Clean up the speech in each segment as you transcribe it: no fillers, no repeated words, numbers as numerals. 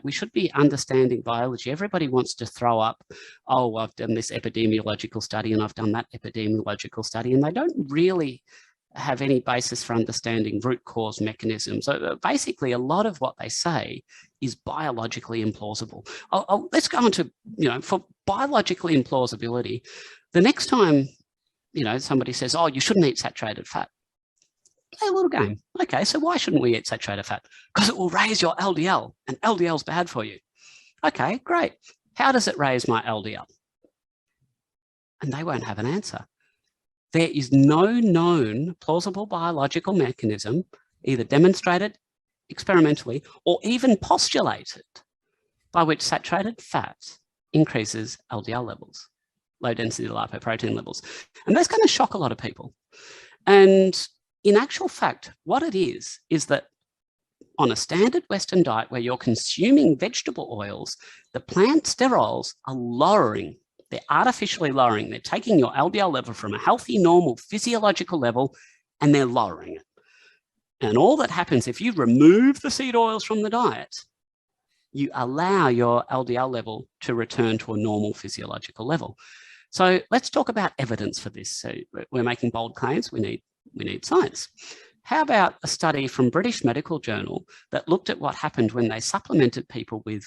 We should be understanding biology. Everybody wants to throw up, oh, I've done this epidemiological study and I've done that epidemiological study, and they don't really have any basis for understanding root cause mechanisms. So basically, a lot of what they say is biologically implausible. Let's go on to, for biologically implausibility, the next time, somebody says, oh, you shouldn't eat saturated fat. Play a little game. Okay, so why shouldn't we eat saturated fat? Because it will raise your LDL, and LDL is bad for you. Okay, great. How does it raise my LDL? And they won't have an answer. There is no known plausible biological mechanism, either demonstrated experimentally or even postulated, by which saturated fat increases LDL levels, low density lipoprotein levels. And that's going to shock a lot of people. And in actual fact, what it is that on a standard Western diet where you're consuming vegetable oils, the plant sterols are lowering. They're artificially lowering. They're taking your LDL level from a healthy, normal, physiological level, and they're lowering it. And all that happens, if you remove the seed oils from the diet, you allow your LDL level to return to a normal physiological level. So let's talk about evidence for this. So we're making bold claims. We need science. How about a study from British Medical Journal that looked at what happened when they supplemented people with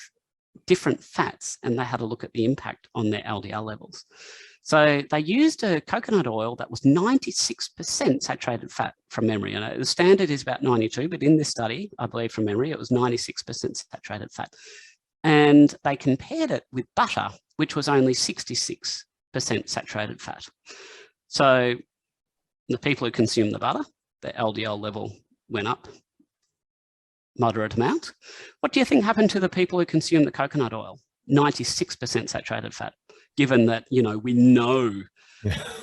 different fats, and they had a look at the impact on their LDL levels. So they used a coconut oil that was 96% saturated fat from memory. And the standard is about 92, but in this study, I believe from memory, it was 96% saturated fat. And they compared it with butter, which was only 66% saturated fat. So the people who consumed the butter, their LDL level went up moderate amount. What do you think happened to the people who consume the coconut oil? 96% saturated fat, given that, we know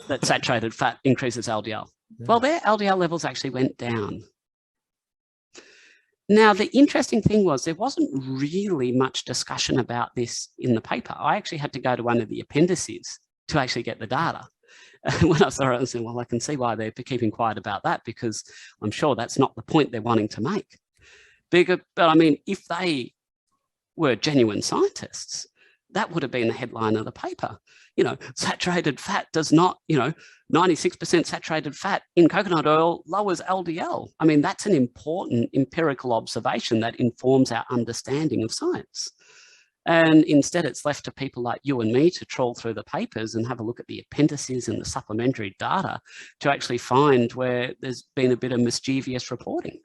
that saturated fat increases LDL. Yeah. Well, their LDL levels actually went down. Now, the interesting thing was there wasn't really much discussion about this in the paper. I actually had to go to one of the appendices to actually get the data. When I saw it, I said, well, I can see why they're keeping quiet about that, because I'm sure that's not the point they're wanting to make. But I mean, if they were genuine scientists, that would have been the headline of the paper. Saturated fat does not, 96% saturated fat in coconut oil lowers LDL. I mean, that's an important empirical observation that informs our understanding of science. And instead, it's left to people like you and me to trawl through the papers and have a look at the appendices and the supplementary data to actually find where there's been a bit of mischievous reporting.